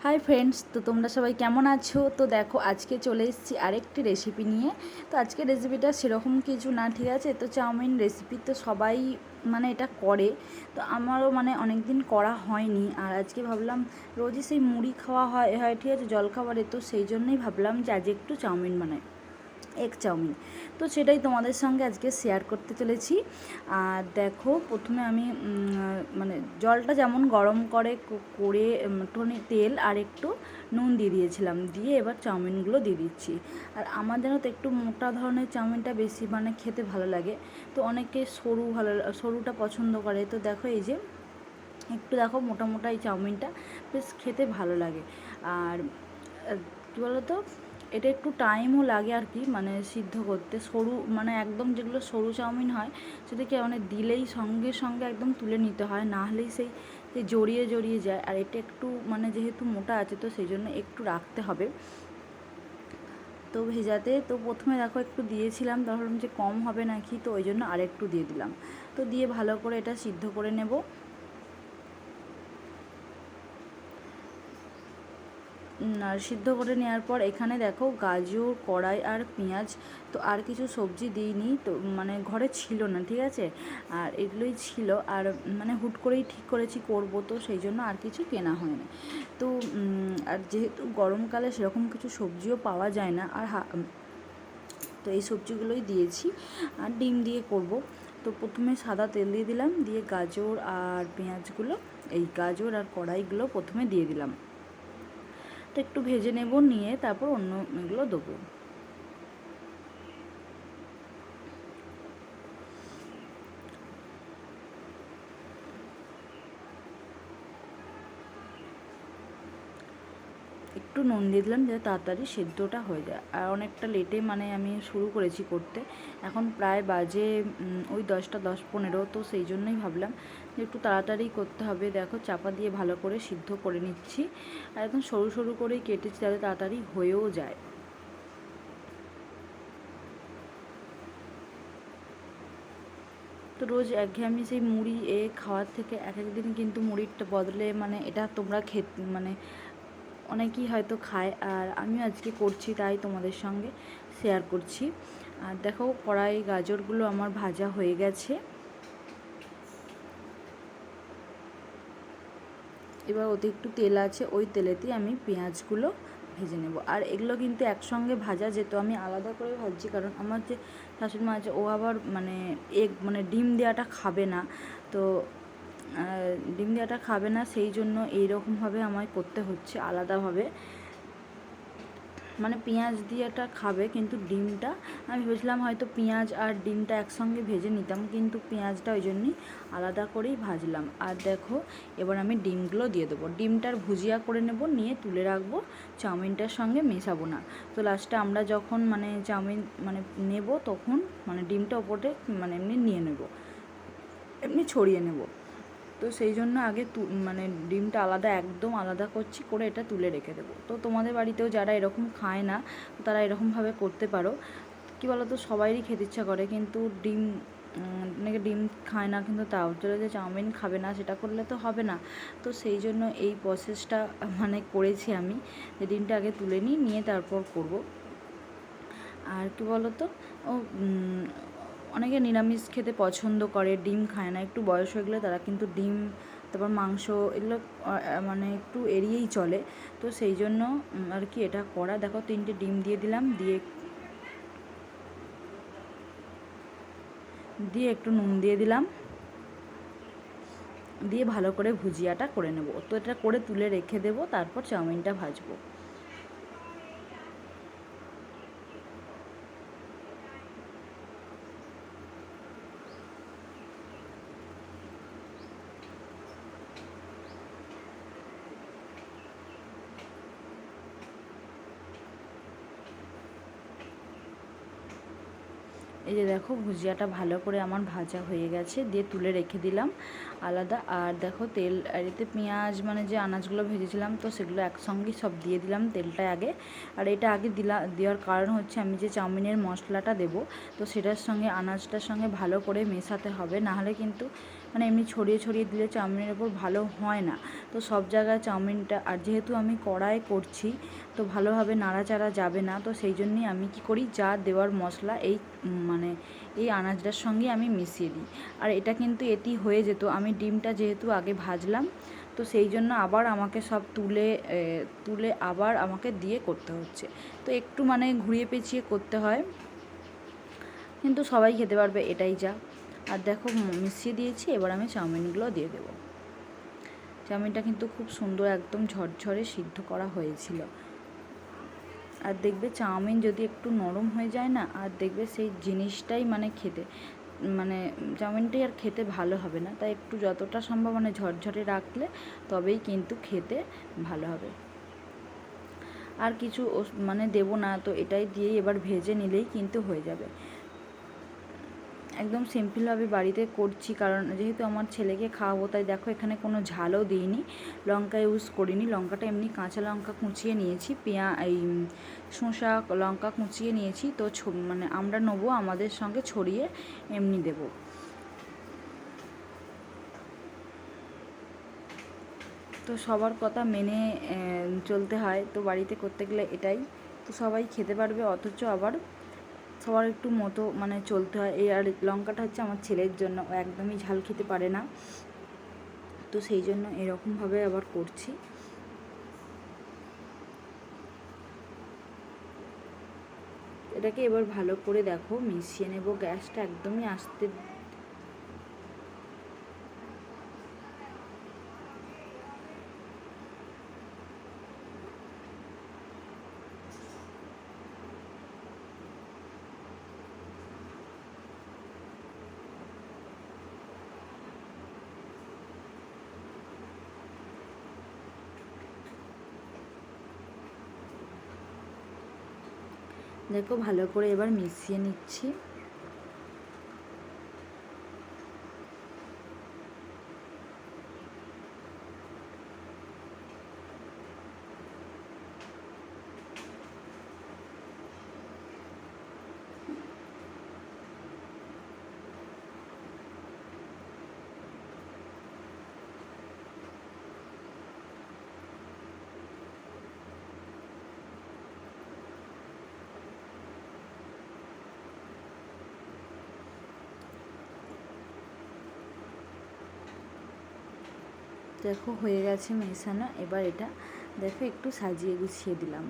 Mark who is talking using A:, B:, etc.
A: Hi friends, তো তোমরা সবাই কেমন আছো? তো দেখো, আজকে চলে এসেছি আরেকটি রেসিপি নিয়ে। তো আজকে রেসিপিটা সেরকম কিছু না, ঠিক আছে? তো চাউমিন রেসিপি তো সবাই এটা করে। তো আমারও অনেক দিন করা হয়নি, আর আজকে ভাবলাম রোজই সেই মুড়ি খাওয়া হয়, ঠিক আছে, জলখাবারে। তো সেই জন্যই ভাবলাম যে আজ একটু চাউমিন বানাই, এগ চাউমিন। তো সেটাই তোমাদের সঙ্গে আজকে শেয়ার করতে চলেছি। আর দেখো, প্রথমে আমি জলটা যেমন গরম করে একটু তেল আর একটু নুন দিয়ে দিয়েছিলাম, দিয়ে এবার চাউমিনগুলো দিয়ে দিচ্ছি। আর আমাদেরও তো একটু মোটা ধরনের চাউমিনটা বেশি খেতে ভালো লাগে। তো অনেকে সরুটা পছন্দ করে। তো দেখো, এই যে একটু দেখো মোটা মোটা এই চাউমিনটা বেশ খেতে ভালো লাগে। আর কী বলো তো, এটা একটু টাইমও লাগে আর কি, সিদ্ধ করতে। সরু একদম যেগুলো সরু চাউমিন হয় সেটাকে দিলেই সঙ্গে সঙ্গে একদম তুলে নিতে হয়, না হলেই সেই জড়িয়ে জড়িয়ে যায়। আর এটা একটু যেহেতু মোটা আছে, তো সেই জন্য একটু রাখতে হবে তো ভেজাতে। তো প্রথমে দেখো একটু দিয়েছিলাম, ভাবলাম যে কম হবে নাকি, তো ওই জন্য আরেকটু দিয়ে দিলাম। তো দিয়ে ভালো করে এটা সিদ্ধ করে নেব। আর সিদ্ধ করে নেওয়ার পর এখানে দেখো গাজর, কড়াই আর পেঁয়াজ, তো আর কিছু সবজি দিইনি। তো ঘরে ছিল না, ঠিক আছে, আর এগুলোই ছিল। আর হুট করেই ঠিক করেছি করব, তো সেই জন্য আর কিছু কেনা হয়নি। তো আর যেহেতু গরমকালে সেরকম কিছু সবজিও পাওয়া যায় না, আর তো এই সবজিগুলোই দিয়েছি। আর ডিম দিয়ে করব। তো প্রথমে সাদা তেল দিয়ে দিলাম, দিয়ে গাজর আর পেঁয়াজগুলো, এই গাজর আর কড়াইগুলো প্রথমে দিয়ে দিলাম। তো একটু ভেজে নেব, নিয়ে তারপর অন্য এগুলো দেবো। একটু নুন দিয়ে দিলাম যাতে তাড়াতাড়ি সেদ্ধটা হয়ে যায়। আর অনেকটা লেটে আমি শুরু করেছি করতে, এখন প্রায় বাজে ওই 10:15। তো সেই জন্যই ভাবলাম যে একটু তাড়াতাড়ি করতে হবে। দেখো, চাপা দিয়ে ভালো করে সিদ্ধ করে নিচ্ছি, আর একদম সরু সরু করেই কেটেছি যাতে তাড়াতাড়ি হয়েও যায়। তো রোজ একঘেয়েমি সেই মুড়ি খাওয়ার থেকে এক একদিন কিন্তু মুড়িরটা বদলে এটা তোমরা অনেকেই হয়তো খায়, আর আমিও আজকে করছি, তাই তোমাদের সঙ্গে শেয়ার করছি। আর দেখো, কড়াই গাজরগুলো আমার ভাজা হয়ে গেছে। এবার ওতে একটু তেল আছে, ওই তেলেতেই আমি পেঁয়াজগুলো ভেজে নেব। আর এগুলো কিন্তু একসঙ্গে ভাজা যেত, আমি আলাদা করে ভাজছি, কারণ আমার যে শাশুড়ি মা আছে, ও আবার এগ ডিম দেওয়াটা খাবে না। তো ডিম দেওয়াটা খাবে না, সেই জন্য এইরকমভাবে আমায় করতে হচ্ছে আলাদাভাবে। পেঁয়াজ দিয়েটা খাবে, কিন্তু ডিমটা আমি ভেবেছিলাম হয়তো পেঁয়াজ আর ডিমটা একসঙ্গে ভেজে নিতাম, কিন্তু পেঁয়াজটা ওই জন্যই আলাদা করেই ভাজলাম। আর দেখো, এবার আমি ডিমগুলো দিয়ে দেবো, ডিমটার ভুজিয়া করে নেব, নিয়ে তুলে রাখবো, চাউমিনটার সঙ্গে মেশাবো না। তো লাস্টে আমরা যখন চাউমিন নেব, তখন ডিমটা ওপরে এমনি নিয়ে নেব, এমনি ছড়িয়ে নেব। তো সেই জন্য আগে ডিমটা আলাদা, একদম আলাদা করছি, করে এটা তুলে রেখে দেবো। তো তোমাদের বাড়িতেও যারা এরকম খায় না, তারা এরকমভাবে করতে পারো। কী বলো তো, সবারই খেতে ইচ্ছা করে, কিন্তু অনেকে ডিম খায় না, কিন্তু তাও চলে যে চাউমিন খাবে না, সেটা করলে তো হবে না। তো সেই জন্য এই প্রসেসটা করেছি আমি, যে ডিমটা আগে তুলে নিয়ে তারপর করব। আর কী বলো তো, অনেকে নিরামিষ খেতে পছন্দ করে, ডিম খায় না। একটু বয়স হয়ে গেলে তারা কিন্তু ডিম, তারপর মাংস, এগুলো একটু এড়িয়েই চলে। তো সেই জন্য আর কি এটা করা। দেখো, 3টে ডিম দিয়ে দিলাম, দিয়ে একটু নুন দিয়ে দিলাম, দিয়ে ভালো করে ভুজিয়াটা করে নেব। তো এটা করে তুলে রেখে দেবো, তারপর চাউমিনটা ভাজবো। এই যে দেখো, ভুজিয়াটা ভালো করে আমার ভাজা হয়ে গেছে, দিয়ে তুলে রেখে দিলাম আলাদা। আর দেখো, তেল আর এতে পেঁয়াজ যে আনাজগুলো ভেজেছিলাম, তো সেগুলো একসঙ্গেই সব দিয়ে দিলাম তেলটা আগে। আর এটা আগে দেওয়ার কারণ হচ্ছে, আমি যে চাউমিনের মশলাটা দেবো, তো সেটার সঙ্গে আনাজটার সঙ্গে ভালো করে মেশাতে হবে, নাহলে কিন্তু মানে এমনি ছড়িয়ে ছড়িয়ে দিলে চাউমিনের ওপর ভালো হয় না। তো সব জায়গায় চাউমিনটা, আর যেহেতু আমি কড়াই করছি তো ভালোভাবে নাড়াচাড়া যাবে না, তো সেই জন্যই আমি কী করি, যা দেওয়ার মশলা এই মানে এই আনাজটার সঙ্গে আমি মিশিয়ে দিই। আর এটা কিন্তু এটি হয়ে যেত, আমি ডিমটা যেহেতু আগে ভাজলাম তো সেই জন্য আবার আমাকে সব তুলে আবার আমাকে দিয়ে করতে হচ্ছে। তো একটু মানে ঘুরিয়ে পেঁচিয়ে করতে হয়, কিন্তু সবাই খেতে পারবে, এটাই যা। আর দেখো মিশিয়ে দিয়েছি, এবার আমি চাউমিনগুলো দিয়ে দেবো। চাউমিনটা কিন্তু খুব সুন্দর একদম ঝরঝরে সিদ্ধ করা হয়েছিল। আর দেখবে চাউমিন যদি একটু নরম হয়ে যায় না, আর দেখবে সেই জিনিসটাই মানে খেতে মানে চাউমিনটাই আর খেতে ভালো হবে না। তাই একটু যতটা সম্ভব মানে ঝরঝরে রাখলে তবেই কিন্তু খেতে ভালো হবে। আর কিছু মানে দেবো না, তো এটাই দিয়েই এবার ভেজে নিলেই কিন্তু হয়ে যাবে। একদম সিম্পলভাবে বাড়িতে করছি, কারণ যেহেতু আমার ছেলেকে খাওয়াবো, তাই দেখো এখানে কোনো ঝালও দিইনি, লঙ্কা ইউজ করিনি। লঙ্কাটা এমনি কাঁচা লঙ্কা কুচিয়ে নিয়েছি, এই শসা লঙ্কা কুচিয়ে নিয়েছি। তো মানে আমরা নেবো, আমাদের সঙ্গে ছড়িয়ে এমনি দেবো। তো সবার কথা মেনে চলতে হয়, তো বাড়িতে করতে গেলে এটাই। তো সবাই খেতে পারবে, অথচ আবার সবার একটু মতো মানে চলতে হয়। এই আর লঙ্কাটা হচ্ছে আমার ছেলের জন্য, ও একদমই ঝাল খেতে পারে না, তো সেই জন্য এরকমভাবে আবার করছি। এটাকে এবার ভালো করে দেখো মিশিয়ে নেব, গ্যাসটা একদমই আস্তে। দেখো ভালো করে এবার মিশিয়ে নিচ্ছি। দেখো হয়ে গেছে মেশানো, এবার এটা দেখো একটু সাজিয়ে গুছিয়ে দিলাম।